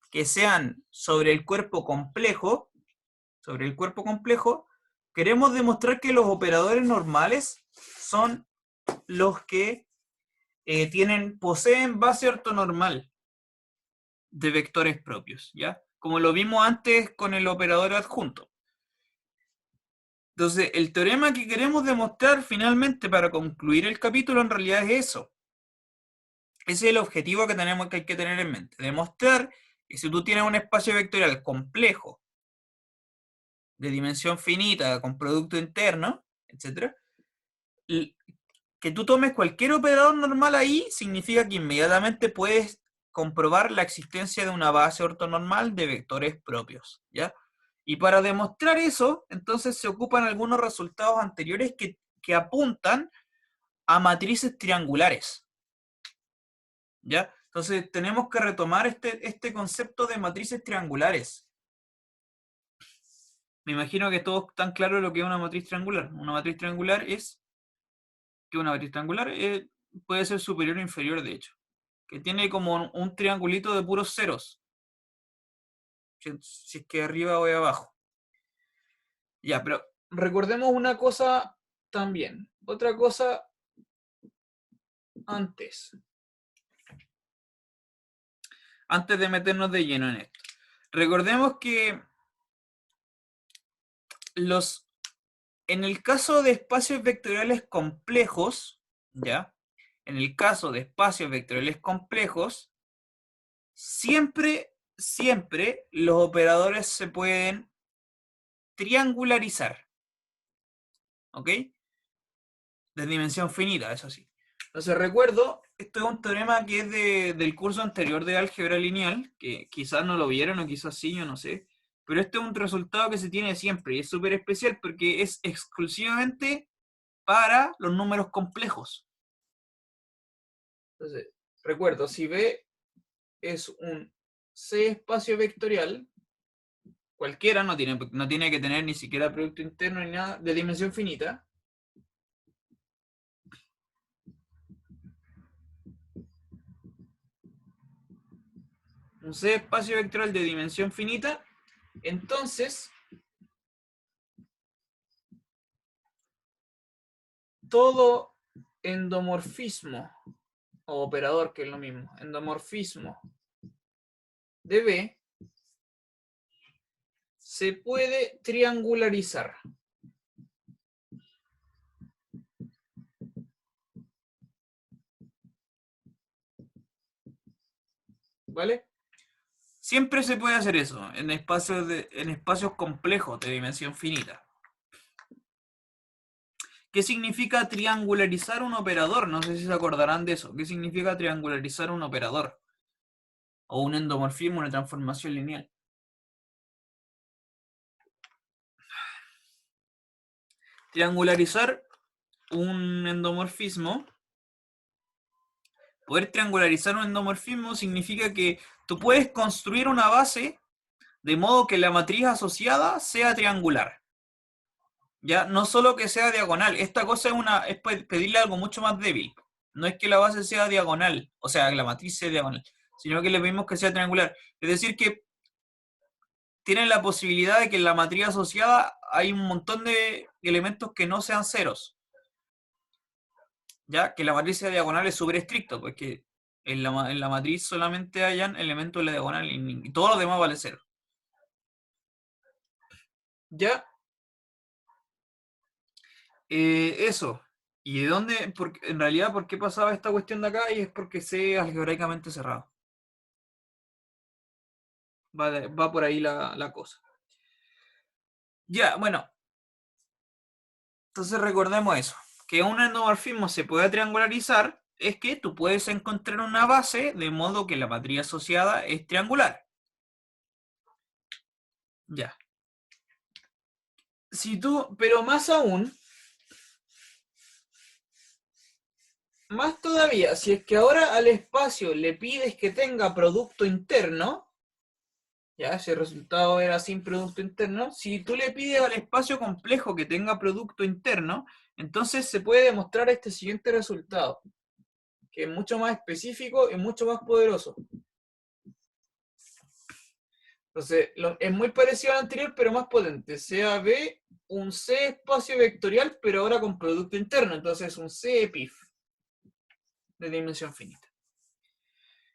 que sean sobre el cuerpo complejo, queremos demostrar que los operadores normales son los que poseen base ortonormal de vectores propios, ¿ya? Como lo vimos antes con el operador adjunto. Entonces, el teorema que queremos demostrar finalmente para concluir el capítulo en realidad es eso. Ese es el objetivo que hay que tener en mente. Demostrar que si tú tienes un espacio vectorial complejo, de dimensión finita, con producto interno, etc., que tú tomes cualquier operador normal ahí, significa que inmediatamente puedes comprobar la existencia de una base ortonormal de vectores propios, ¿ya? Y para demostrar eso, entonces se ocupan algunos resultados anteriores que apuntan a matrices triangulares, ¿ya? Entonces tenemos que retomar este concepto de matrices triangulares. Me imagino que todos están claros lo que es una matriz triangular. Una matriz triangular es que una matriz triangular puede ser superior o inferior, de hecho. Que tiene como un triangulito de puros ceros. Si es que arriba o abajo. Ya, pero recordemos una cosa también. Otra cosa antes. Antes de meternos de lleno en esto. Recordemos que en el caso de espacios vectoriales complejos, ¿ya? En el caso de espacios vectoriales complejos, siempre los operadores se pueden triangularizar. ¿Ok? De dimensión finita, eso sí. Entonces recuerdo, esto es un teorema que es del curso anterior de álgebra lineal, que quizás no lo vieron o quizás sí, yo no sé. Pero este es un resultado que se tiene siempre y es súper especial porque es exclusivamente para los números complejos. Entonces, recuerdo, si B es un C espacio vectorial, cualquiera, no tiene que tener ni siquiera producto interno ni nada, de dimensión finita. Un C espacio vectorial de dimensión finita, entonces todo endomorfismo o operador, que es lo mismo, endomorfismo de B se puede triangularizar. ¿Vale? Siempre se puede hacer eso en espacios complejos de dimensión finita. ¿Qué significa triangularizar un operador? No sé si se acordarán de eso. ¿Qué significa triangularizar un operador? O un endomorfismo, una transformación lineal. Triangularizar un endomorfismo. Poder triangularizar un endomorfismo significa que tú puedes construir una base de modo que la matriz asociada sea triangular. Ya, no solo que sea diagonal, esta cosa es pedirle algo mucho más débil. No es que la base sea diagonal, o sea, que la matriz sea diagonal, sino que le pedimos que sea triangular. Es decir, que tienen la posibilidad de que en la matriz asociada hay un montón de elementos que no sean ceros. Ya, que la matriz sea diagonal es súper estricto, porque en la matriz solamente hayan elementos de la diagonal y todo lo demás vale cero. Ya, eso. ¿Y de dónde? Porque, en realidad, ¿por qué pasaba esta cuestión de acá? Y es porque C algebraicamente cerrado. Va por ahí la cosa. Ya, bueno. Entonces recordemos eso. Que un endomorfismo se puede triangularizar es que tú puedes encontrar una base de modo que la matriz asociada es triangular. Ya. Si tú, pero más aún, más todavía, si es que ahora al espacio le pides que tenga producto interno, ya, si el resultado era sin producto interno, si tú le pides al espacio complejo que tenga producto interno, entonces se puede demostrar este siguiente resultado, que es mucho más específico y mucho más poderoso. Entonces, es muy parecido al anterior, pero más potente. Sea B, un C espacio vectorial, pero ahora con producto interno. Entonces, un C epif de dimensión finita.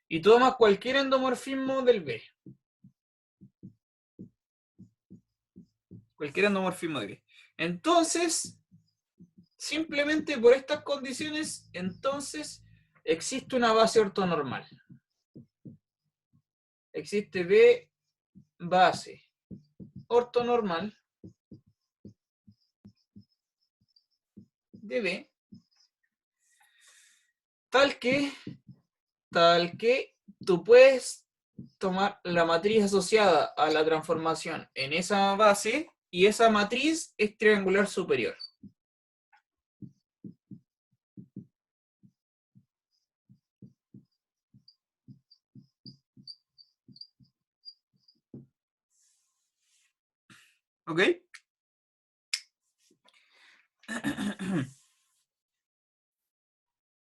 Y toma cualquier endomorfismo del B. Cualquier endomorfismo de B. Entonces, simplemente por estas condiciones, entonces existe una base ortonormal. Existe B base ortonormal de B tal que tú puedes tomar la matriz asociada a la transformación en esa base y esa matriz es triangular superior. ¿Ok?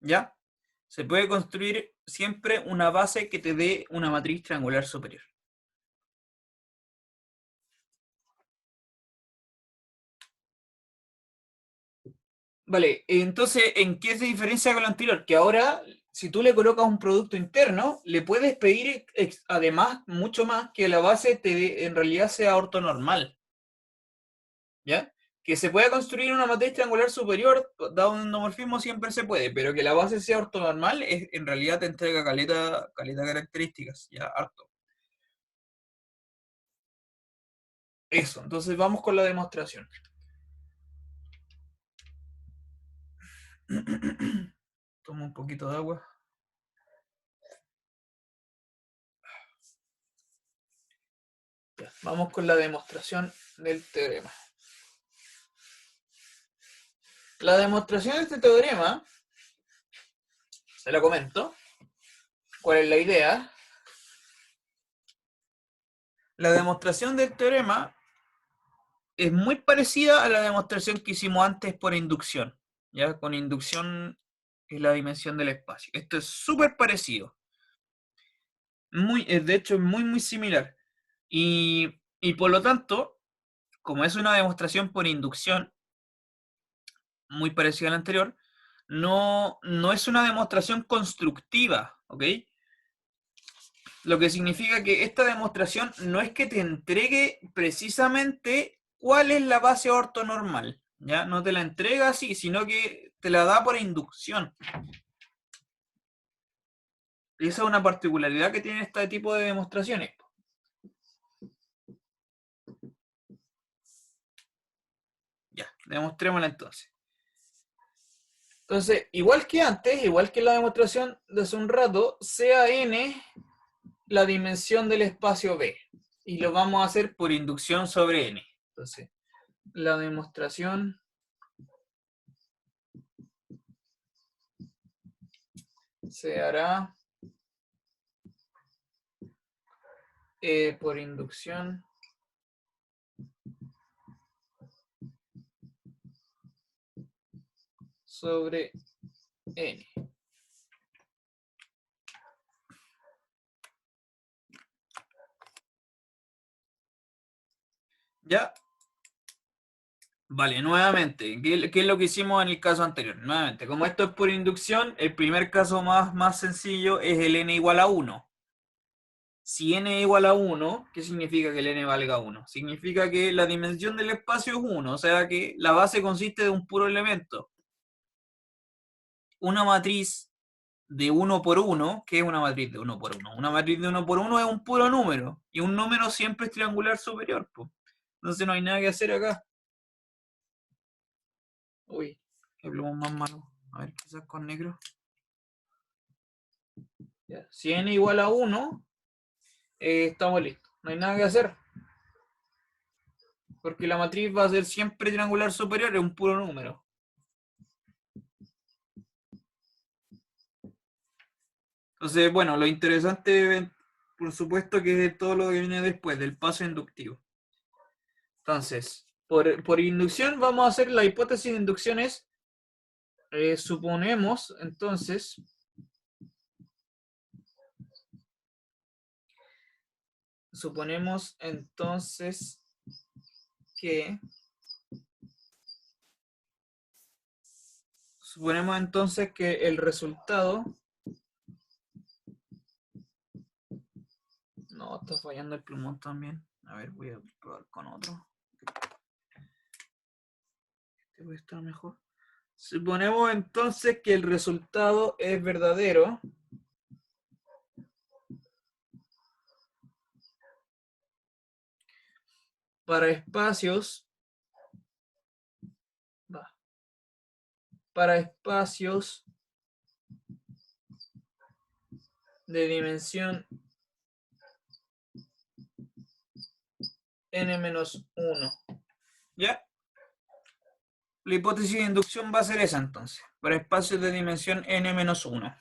¿Ya? Se puede construir siempre una base que te dé una matriz triangular superior. Vale, entonces, ¿en qué se diferencia con lo anterior? Que ahora, si tú le colocas un producto interno, le puedes pedir además mucho más que la base en realidad sea ortonormal. ¿Ya? Que se pueda construir una matriz triangular superior, dado un endomorfismo, siempre se puede, pero que la base sea ortonormal, en realidad te entrega caleta características, ya, harto. Eso, entonces vamos con la demostración. Tomo un poquito de agua. Ya, vamos con la demostración del teorema. La demostración de este teorema, se la comento. ¿Cuál es la idea? La demostración del teorema es muy parecida a la demostración que hicimos antes por inducción. ¿Ya? Con inducción es la dimensión del espacio. Esto es súper parecido. De hecho, es muy similar. Y por lo tanto, como es una demostración por inducción, muy parecida a la anterior, no es una demostración constructiva, ¿ok? Lo que significa que esta demostración no es que te entregue precisamente cuál es la base ortonormal, ¿ya? No te la entrega así, sino que te la da por inducción. Y esa es una particularidad que tiene este tipo de demostraciones. Ya, demostrémosla entonces. Entonces, igual que antes, igual que la demostración de hace un rato, sea n la dimensión del espacio B. Y lo vamos a hacer por inducción sobre n. Entonces, la demostración se hará por inducción sobre n. ¿Ya? Vale, nuevamente, ¿qué es lo que hicimos en el caso anterior? Nuevamente, como esto es por inducción, el primer caso más sencillo es el n igual a 1. Si n es igual a 1, ¿qué significa que el n valga 1? Significa que la dimensión del espacio es 1, o sea que la base consiste de un puro elemento. Una matriz de 1 por 1, ¿qué es una matriz de 1 por 1? Una matriz de 1 por 1 es un puro número, y un número siempre es triangular superior, pues. Entonces no hay nada que hacer acá. Uy, el plumón más malo. A ver, quizás con negro. Ya. Si n igual a 1, estamos listos. No hay nada que hacer. Porque la matriz va a ser siempre triangular superior, es un puro número. Entonces, bueno, lo interesante, por supuesto, que es todo lo que viene después, del paso inductivo. Entonces, por inducción vamos a hacer la hipótesis de inducción es, suponemos entonces que el resultado, no, está fallando el plumón también. A ver, voy a probar con otro. Este puede estar mejor. Suponemos entonces que el resultado es verdadero para espacios de dimensión n-1. ¿Ya? La hipótesis de inducción va a ser esa entonces, para espacios de dimensión n-1.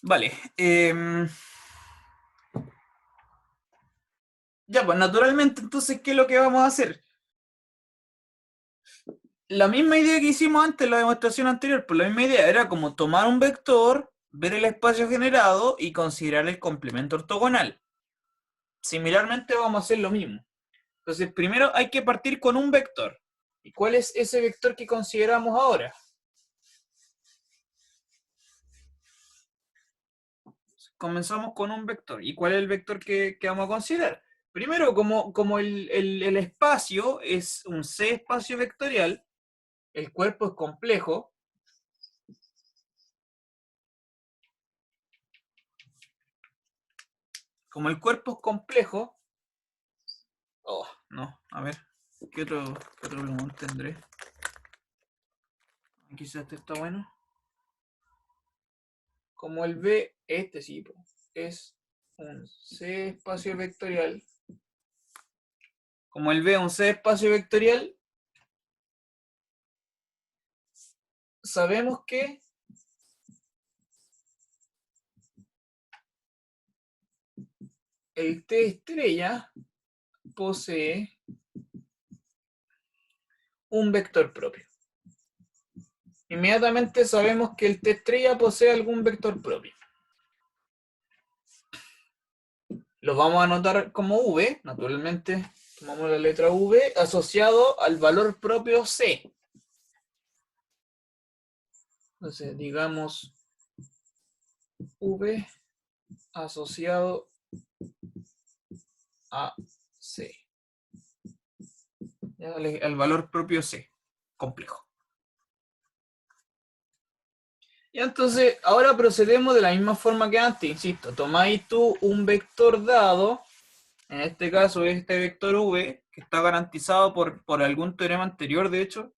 Vale. Ya, pues naturalmente, entonces, ¿qué es lo que vamos a hacer? La misma idea que hicimos antes en la demostración anterior, pues la misma idea era como tomar un vector, ver el espacio generado y considerar el complemento ortogonal. Similarmente vamos a hacer lo mismo. Entonces, primero hay que partir con un vector. ¿Y cuál es ese vector que consideramos ahora? Comenzamos con un vector. ¿Y cuál es el vector que vamos a considerar? Primero, como el espacio es un C espacio vectorial, el cuerpo es complejo. Como el cuerpo es complejo. Oh, no, a ver. ¿Qué otro limón tendré? Quizás este está bueno. Como el B, este sí, es un C espacio vectorial. Como el B es un C espacio vectorial, sabemos que el T estrella posee un vector propio. Inmediatamente sabemos que el T estrella posee algún vector propio. Lo vamos a anotar como V, naturalmente tomamos la letra V asociado al valor propio C. Entonces, digamos V asociado a C. ¿Ya? Al valor propio C, complejo. Y entonces, ahora procedemos de la misma forma que antes, insisto, tomáis tú un vector dado, en este caso es este vector V, que está garantizado por algún teorema anterior, de hecho.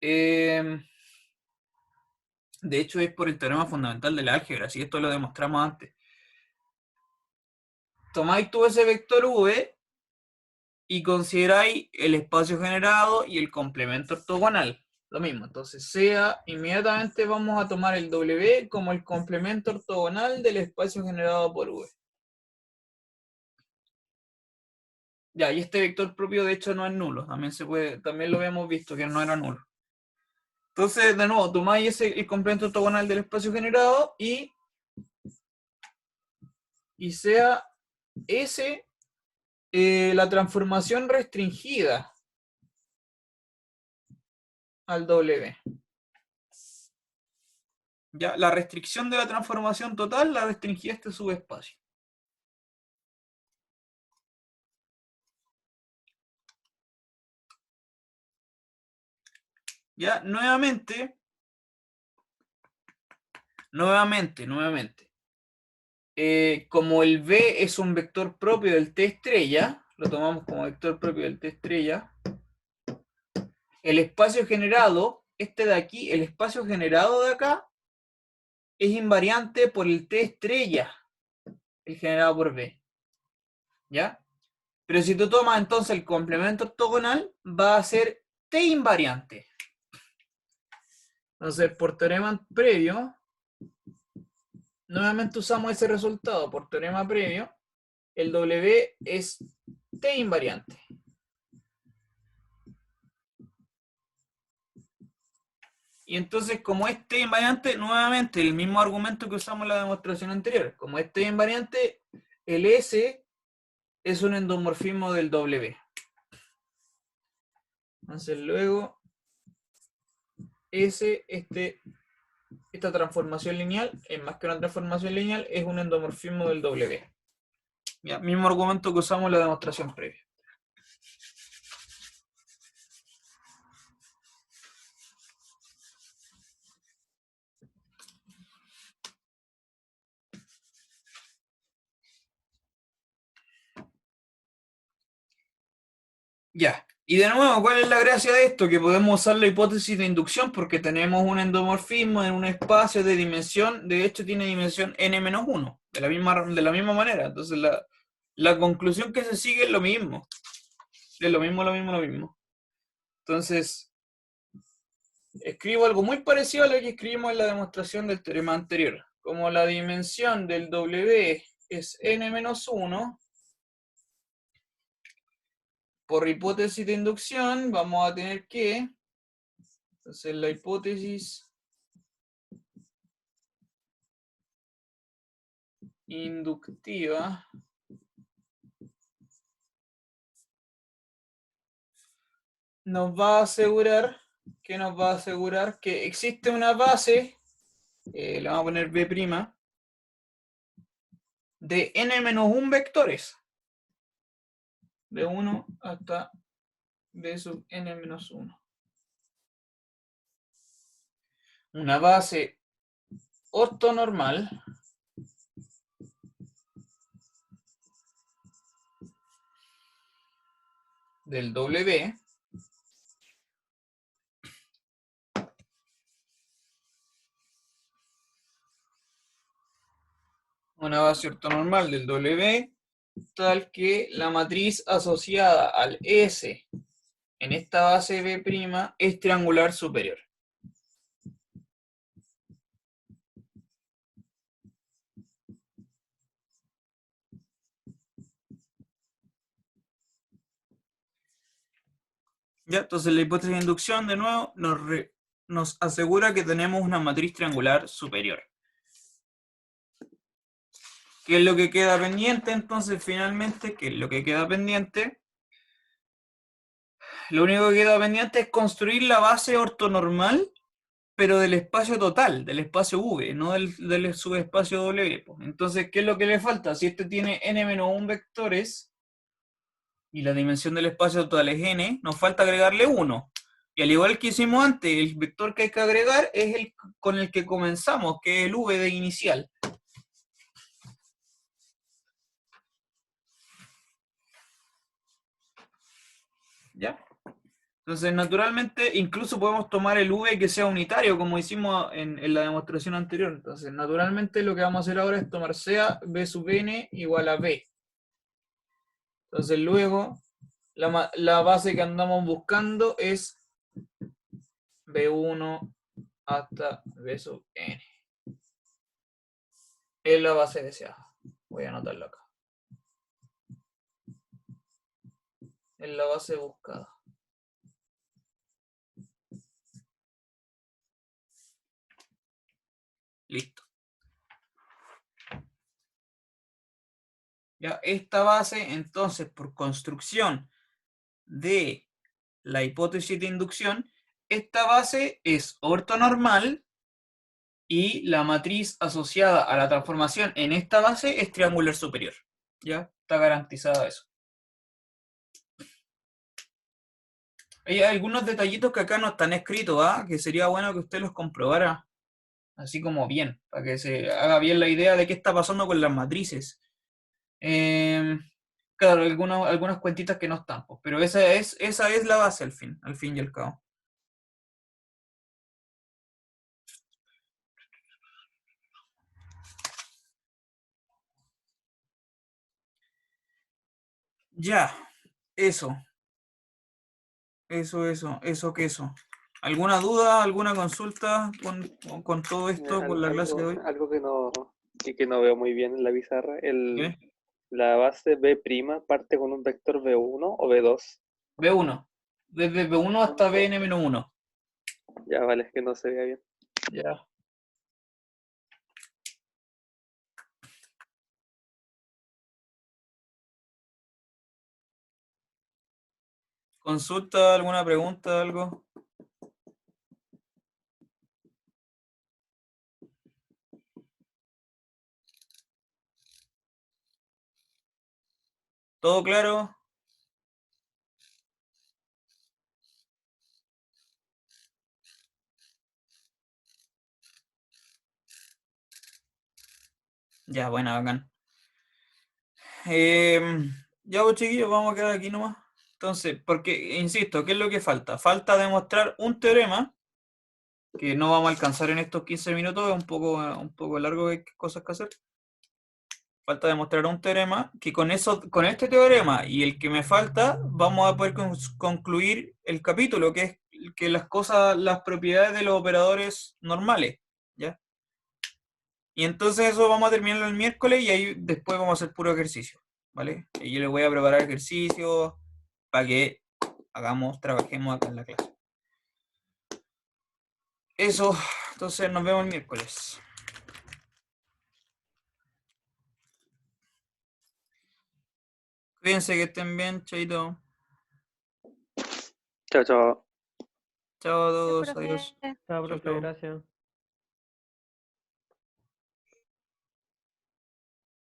De hecho, es por el teorema fundamental de la álgebra, así esto lo demostramos antes. Tomáis tú ese vector V y consideráis el espacio generado y el complemento ortogonal. Lo mismo, entonces inmediatamente vamos a tomar el W como el complemento ortogonal del espacio generado por V. Ya, y este vector propio de hecho no es nulo, también lo habíamos visto que no era nulo. Entonces, de nuevo, tomáis el complemento ortogonal del espacio generado y sea S la transformación restringida al W. Ya, la restricción de la transformación total la restringía este subespacio. Ya, nuevamente. Como el B es un vector propio del T estrella, lo tomamos como vector propio del T estrella, el espacio generado, este de aquí, el espacio generado de acá, es invariante por el T estrella, el generado por B. ¿Ya? Pero si tú tomas entonces el complemento ortogonal, va a ser T invariante. Entonces, por teorema previo, nuevamente usamos ese resultado. Por teorema previo, el W es T invariante. Y entonces, como es T invariante, nuevamente el mismo argumento que usamos en la demostración anterior. Como es T invariante, el S es un endomorfismo del W. Entonces, luego, S, esta transformación lineal, es más que una transformación lineal, es un endomorfismo del W. Ya, mismo argumento que usamos en la demostración previa. Ya. Y de nuevo, ¿cuál es la gracia de esto? Que podemos usar la hipótesis de inducción porque tenemos un endomorfismo en un espacio de dimensión, de hecho tiene dimensión n-1, de la misma manera. Entonces la conclusión que se sigue es lo mismo. Es lo mismo, lo mismo, lo mismo. Entonces, escribo algo muy parecido a lo que escribimos en la demostración del teorema anterior. Como la dimensión del W es n-1, por hipótesis de inducción vamos a tener que, entonces la hipótesis inductiva nos va a asegurar, que nos va a asegurar que existe una base, le vamos a poner B', de n-1 vectores, de 1 hasta b sub n-1. Una base ortonormal del W, una base ortonormal del W, tal que la matriz asociada al S en esta base B' es triangular superior. ¿Ya? Entonces la hipótesis de inducción, de nuevo, nos asegura que tenemos una matriz triangular superior. ¿Qué es lo que queda pendiente? Entonces, finalmente, ¿qué es lo que queda pendiente? Lo único que queda pendiente es construir la base ortonormal, pero del espacio total, del espacio V, no del subespacio W. Entonces, ¿qué es lo que le falta? Si este tiene n-1 vectores y la dimensión del espacio total es n, nos falta agregarle 1. Y al igual que hicimos antes, el vector que hay que agregar es el con el que comenzamos, que es el V de inicial. ¿Ya? Entonces, naturalmente, incluso podemos tomar el V que sea unitario, como hicimos en la demostración anterior. Entonces, naturalmente, lo que vamos a hacer ahora es tomar sea B sub n igual a B. Entonces, luego, la base que andamos buscando es B1 hasta B sub n. Es la base deseada. Voy a anotarlo acá. Es la base buscada. Listo. Ya, esta base, entonces, por construcción de la hipótesis de inducción, esta base es ortonormal y la matriz asociada a la transformación en esta base es triangular superior. ¿Ya? Está garantizado eso. Hay algunos detallitos que acá no están escritos, ¿ah? Que sería bueno que usted los comprobara así como bien, para que se haga bien la idea de qué está pasando con las matrices. Claro, algunas cuentitas que no están, pues, pero esa es la base al fin y al cabo. Ya, eso, eso. ¿Alguna duda, alguna consulta con todo esto, con la clase de hoy? Algo que no veo muy bien en la pizarra. ¿Qué? La base B' parte con un vector B1 o B2. B1. Desde B1 hasta Bn-1. Ya, vale, es que no se vea bien. Ya. ¿Consulta, alguna pregunta, algo? ¿Todo claro? Ya, bueno, bacán. Ya, pues chiquillos, vamos a quedar aquí nomás. Entonces, porque, insisto, ¿qué es lo que falta? Falta demostrar un teorema, que no vamos a alcanzar en estos 15 minutos, es un poco largo, hay cosas que hacer. Falta demostrar un teorema, que con este teorema y el que me falta, vamos a poder concluir el capítulo, que es que las propiedades de los operadores normales, ¿ya? Y entonces eso vamos a terminarlo el miércoles y ahí después vamos a hacer puro ejercicio, ¿vale? Y yo les voy a preparar ejercicios para que trabajemos acá en la clase. Eso, entonces nos vemos el miércoles. Cuídense, que estén bien, chaito. Chao, chao. Chao a Ya, todos, profe. adiós. Chao, Chau, profe, chau. gracias.